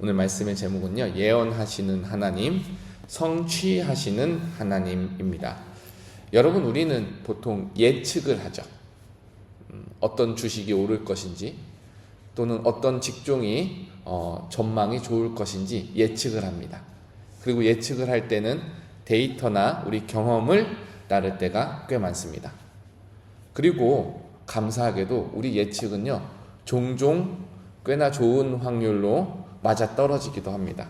오늘 말씀의 제목은요, 예언하시는 하나님, 성취하시는 하나님입니다. 여러분, 우리는 보통 예측을 하죠. 어떤 주식이 오를 것인지 또는 어떤 직종이 전망이 좋을 것인지 예측을 합니다. 그리고 예측을 할 때는 데이터나 우리 경험을 따를 때가 꽤 많습니다. 그리고 감사하게도 우리 예측은요, 종종 꽤나 좋은 확률로 맞아떨어지기도 합니다.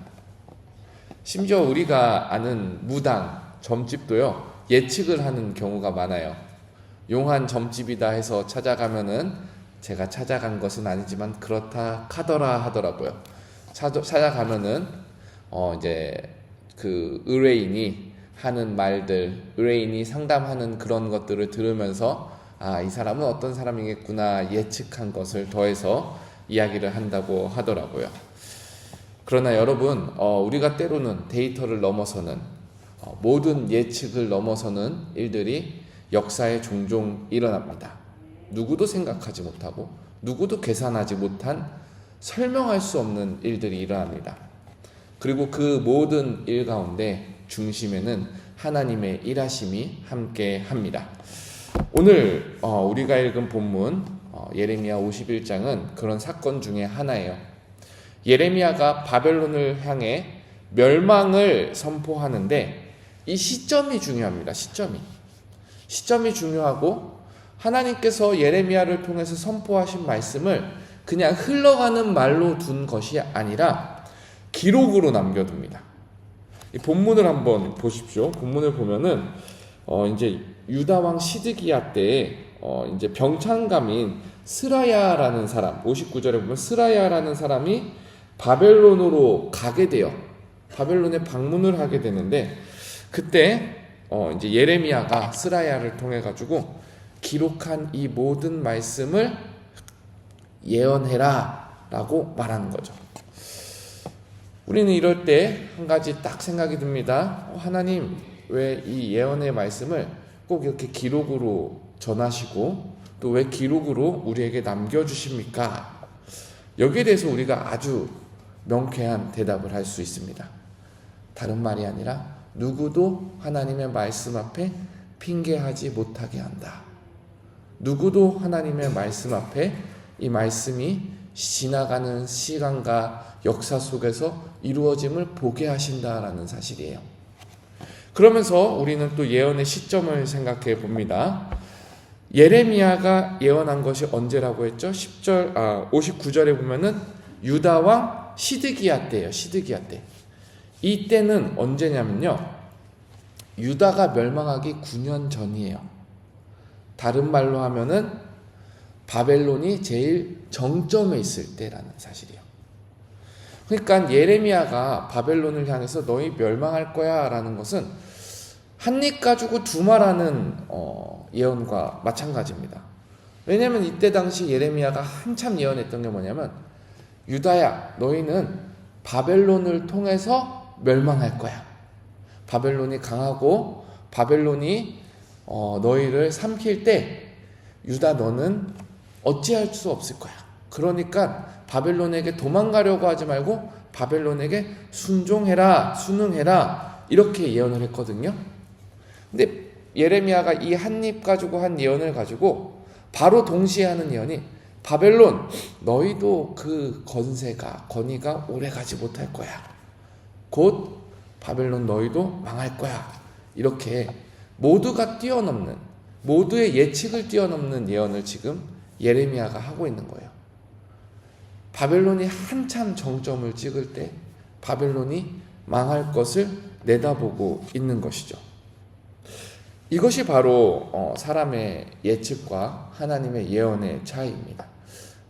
심지어 우리가 아는 무당, 점집도요, 예측을 하는 경우가 많아요. 용한 점집이다 해서 찾아가면은 제가 찾아간 것은 아니지만 그렇다 카더라 하더라고요. 찾아가면은 이제 그 의뢰인이 하는 말들, 의뢰인이 상담하는 그런 것들을 들으면서 이 사람은 어떤 사람이겠구나 예측한 것을 더해서 이야기를 한다고 하더라고요. 그러나 여러분, 우리가 때로는 데이터를 넘어서는 모든 예측을 넘어서는 일들이 역사에 종종 일어납니다. 누구도 생각하지 못하고 누구도 계산하지 못한 설명할 수 없는 일들이 일어납니다. 그리고 그 모든 일 가운데 중심에는 하나님의 일하심이 함께 합니다. 오늘 우리가 읽은 본문 예레미야 51장은 그런 사건 중에 하나예요. 예레미야가 바벨론을 향해 멸망을 선포하는데 이 시점이 중요합니다. 시점이 중요하고 하나님께서 예레미야를 통해서 선포하신 말씀을 그냥 흘러가는 말로 둔 것이 아니라 기록으로 남겨둡니다. 이 본문을 한번 보십시오. 본문을 보면은 이제 유다 왕 시드기야 때 이제 병창감인 스라야라는 사람, 59절에 보면 스라야라는 사람이 바벨론으로 가게 돼요. 바벨론에 방문을 하게 되는데 그때 이제 예레미야가 스라야를 통해 가지고 기록한 이 모든 말씀을 예언해라라고 말하는 거죠. 우리는 이럴 때 한 가지 딱 생각이 듭니다. 하나님, 왜 이 예언의 말씀을 꼭 이렇게 기록으로 전하시고 또 왜 기록으로 우리에게 남겨주십니까? 여기에 대해서 우리가 아주 명쾌한 대답을 할 수 있습니다. 다른 말이 아니라 누구도 하나님의 말씀 앞에 핑계하지 못하게 한다. 누구도 하나님의 말씀 앞에 이 말씀이 지나가는 시간과 역사 속에서 이루어짐을 보게 하신다라는 사실이에요. 그러면서 우리는 또 예언의 시점을 생각해 봅니다. 예레미야가 예언한 것이 언제라고 했죠? 59절에 보면은 유다 왕 시드기야 때예요. 시드기야 때. 이 때는 언제냐면요, 유다가 멸망하기 9년 전이에요. 다른 말로 하면은 바벨론이 제일 정점에 있을 때라는 사실이에요. 그러니까 예레미야가 바벨론을 향해서 너희 멸망할 거야 라는 것은 한 입 가지고 두 말하는 예언과 마찬가지입니다. 왜냐하면 이때 당시 예레미야가 한참 예언했던 게 뭐냐면, 유다야, 너희는 바벨론을 통해서 멸망할 거야. 바벨론이 강하고 바벨론이 너희를 삼킬 때 유다 너는 어찌할 수 없을 거야. 그러니까 바벨론에게 도망가려고 하지 말고 바벨론에게 순응해라 이렇게 예언을 했거든요. 근데 예레미야가 이 한 입 가지고 한 예언을 가지고 바로 동시에 하는 예언이, 바벨론 너희도 그 권위가 오래가지 못할 거야. 곧 바벨론 너희도 망할 거야. 이렇게 모두가 뛰어넘는, 모두의 예측을 뛰어넘는 예언을 지금 예레미야가 하고 있는 거예요. 바벨론이 한참 정점을 찍을 때 바벨론이 망할 것을 내다보고 있는 것이죠. 이것이 바로 사람의 예측과 하나님의 예언의 차이입니다.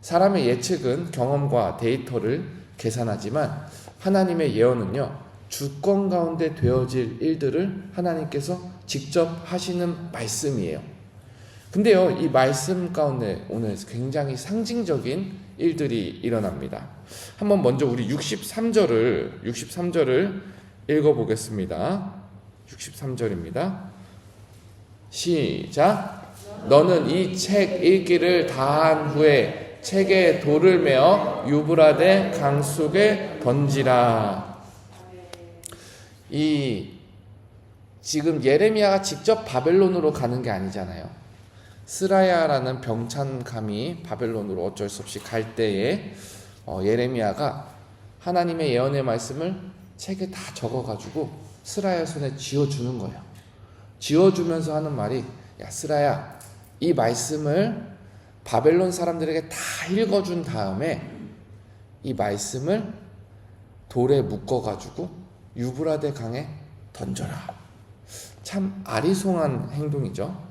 사람의 예측은 경험과 데이터를 계산하지만 하나님의 예언은요, 주권 가운데 되어질 일들을 하나님께서 직접 하시는 말씀이에요. 근데요, 이 말씀 가운데 오늘 굉장히 상징적인 일들이 일어납니다. 한번 먼저 우리 63절을 읽어보겠습니다. 63절입니다. 시작. 너는 이 책 읽기를 다한 후에 책에 돌을 메어 유브라데 강 속에 던지라. 지금 예레미야가 직접 바벨론으로 가는 게 아니잖아요. 스라야라는 병찬감이 바벨론으로 어쩔 수 없이 갈 때에 예레미야가 하나님의 예언의 말씀을 책에 다 적어가지고 스라야 손에 쥐어주는 거예요. 쥐어주면서 하는 말이, 야 스라야, 이 말씀을 바벨론 사람들에게 다 읽어준 다음에 이 말씀을 돌에 묶어가지고 유브라데 강에 던져라. 참 아리송한 행동이죠.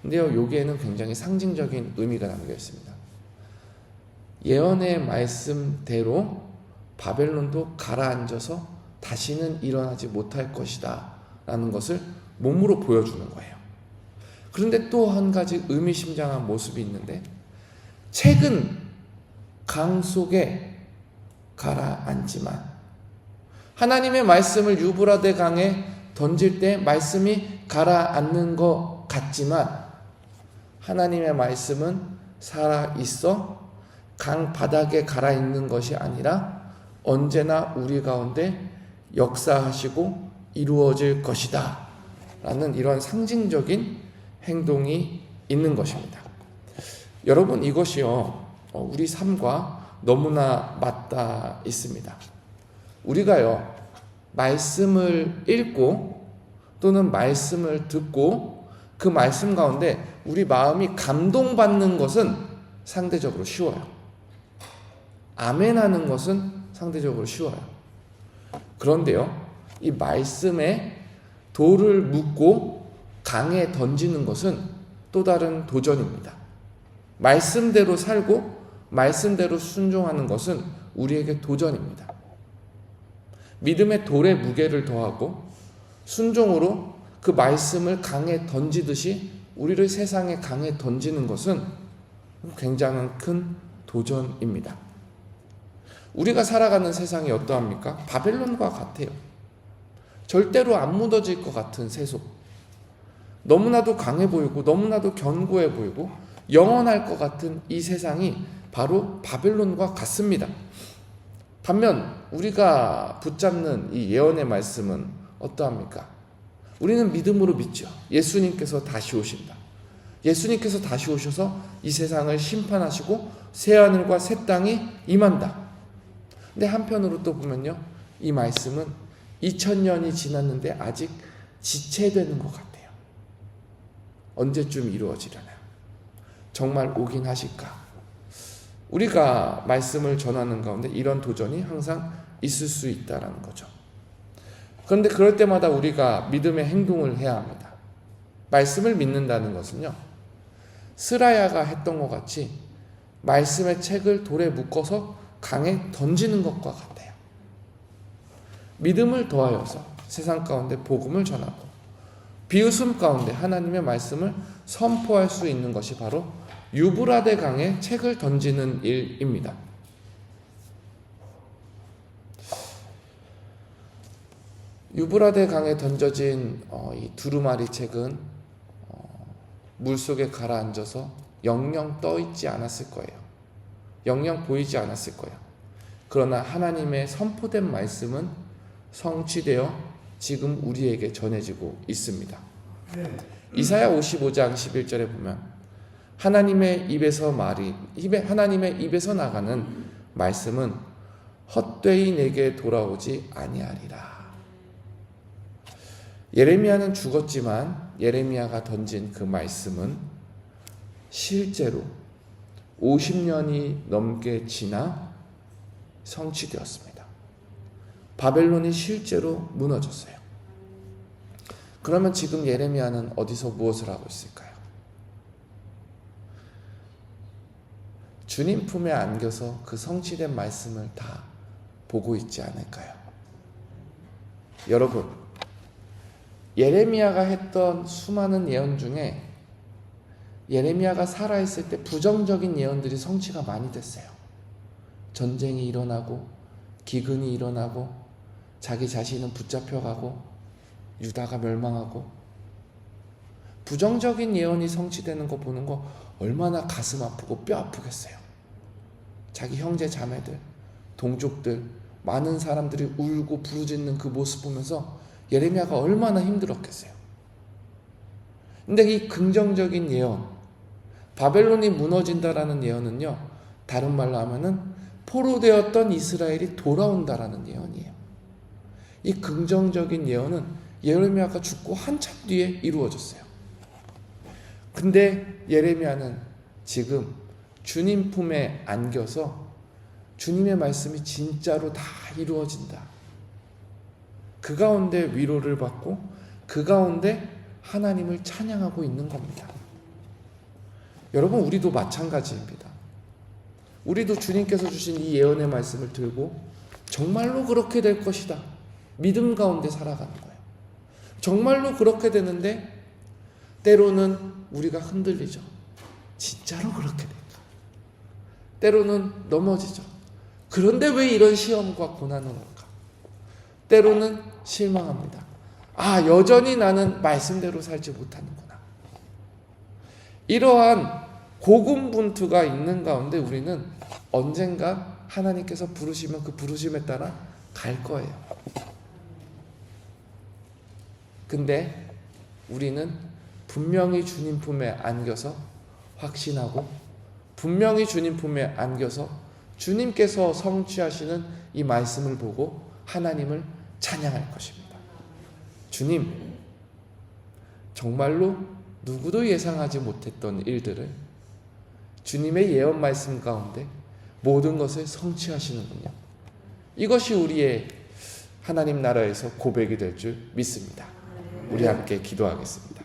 근데요, 여기에는 굉장히 상징적인 의미가 담겨 있습니다. 예언의 말씀대로 바벨론도 가라앉아서 다시는 일어나지 못할 것이다 라는 것을 몸으로 보여주는 거예요. 그런데 또 한 가지 의미심장한 모습이 있는데, 책은 강 속에 가라앉지만, 하나님의 말씀을 유브라데 강에 던질 때 말씀이 가라앉는 것 같지만 하나님의 말씀은 살아있어 강 바닥에 가라앉는 것이 아니라 언제나 우리 가운데 역사하시고 이루어질 것이다 라는 이런 상징적인 행동이 있는 것입니다. 여러분, 이것이요 우리 삶과 너무나 맞닿아 있습니다. 우리가요 말씀을 읽고 또는 말씀을 듣고 그 말씀 가운데 우리 마음이 감동받는 것은 상대적으로 쉬워요. 아멘하는 것은 상대적으로 쉬워요. 그런데요, 이 말씀에 돌을 묻고 강에 던지는 것은 또 다른 도전입니다. 말씀대로 살고 말씀대로 순종하는 것은 우리에게 도전입니다. 믿음의 돌에 무게를 더하고 순종으로 그 말씀을 강에 던지듯이 우리를 세상의 강에 던지는 것은 굉장한 큰 도전입니다. 우리가 살아가는 세상이 어떠합니까? 바벨론과 같아요. 절대로 안 무너질 것 같은 세속. 너무나도 강해 보이고 너무나도 견고해 보이고 영원할 것 같은 이 세상이 바로 바벨론과 같습니다. 반면 우리가 붙잡는 이 예언의 말씀은 어떠합니까? 우리는 믿음으로 믿죠. 예수님께서 다시 오신다. 예수님께서 다시 오셔서 이 세상을 심판하시고 새하늘과 새 땅이 임한다. 근데 한편으로 또 보면요, 이 말씀은 2000년이 지났는데 아직 지체되는 것 같아요. 언제쯤 이루어지려나요? 정말 오긴 하실까? 우리가 말씀을 전하는 가운데 이런 도전이 항상 있을 수 있다는 거죠. 그런데 그럴 때마다 우리가 믿음의 행동을 해야 합니다. 말씀을 믿는다는 것은요, 스라야가 했던 것 같이 말씀의 책을 돌에 묶어서 강에 던지는 것과 같아요. 믿음을 더하여서 세상 가운데 복음을 전하고 비웃음 가운데 하나님의 말씀을 선포할 수 있는 것이 바로 유브라데 강에 책을 던지는 일입니다. 유브라데 강에 던져진 이 두루마리 책은 물속에 가라앉아서 영영 떠있지 않았을 거예요. 영영 보이지 않았을 거예요. 그러나 하나님의 선포된 말씀은 성취되어 지금 우리에게 전해지고 있습니다. 이사야 55장 11절에 보면 하나님의 입에서 나가는 말씀은 헛되이 내게 돌아오지 아니하리라. 예레미야는 죽었지만 예레미야가 던진 그 말씀은 실제로 50년이 넘게 지나 성취되었습니다. 바벨론이 실제로 무너졌어요. 그러면 지금 예레미야는 어디서 무엇을 하고 있을까요? 주님 품에 안겨서 그 성취된 말씀을 다 보고 있지 않을까요? 여러분, 예레미야가 했던 수많은 예언 중에 예레미야가 살아있을 때 부정적인 예언들이 성취가 많이 됐어요. 전쟁이 일어나고 기근이 일어나고 자기 자신은 붙잡혀가고 유다가 멸망하고 부정적인 예언이 성취되는 거 보는 거 얼마나 가슴 아프고 뼈 아프겠어요. 자기 형제 자매들, 동족들, 많은 사람들이 울고 부르짖는 그 모습 보면서 예레미야가 얼마나 힘들었겠어요. 근데 이 긍정적인 예언, 바벨론이 무너진다라는 예언은요, 다른 말로 하면은 포로되었던 이스라엘이 돌아온다라는 예언이에요. 이 긍정적인 예언은 예레미야가 죽고 한참 뒤에 이루어졌어요. 근데 예레미야는 지금 주님 품에 안겨서 주님의 말씀이 진짜로 다 이루어진다, 그 가운데 위로를 받고 그 가운데 하나님을 찬양하고 있는 겁니다. 여러분, 우리도 마찬가지입니다. 우리도 주님께서 주신 이 예언의 말씀을 들고 정말로 그렇게 될 것이다, 믿음 가운데 살아가는 거예요. 정말로 그렇게 되는데 때로는 우리가 흔들리죠. 진짜로 그렇게 될까? 때로는 넘어지죠. 그런데 왜 이런 시험과 고난을 올까? 때로는 실망합니다. 아, 여전히 나는 말씀대로 살지 못하는구나. 이러한 고군분투가 있는 가운데 우리는 언젠가 하나님께서 부르시면 그 부르심에 따라 갈 거예요. 근데 우리는 분명히 주님 품에 안겨서 확신하고, 분명히 주님 품에 안겨서 주님께서 성취하시는 이 말씀을 보고 하나님을 찬양할 것입니다. 주님, 정말로 누구도 예상하지 못했던 일들을 주님의 예언 말씀 가운데 모든 것을 성취하시는군요. 이것이 우리의 하나님 나라에서 고백이 될 줄 믿습니다. 우리 함께 기도하겠습니다.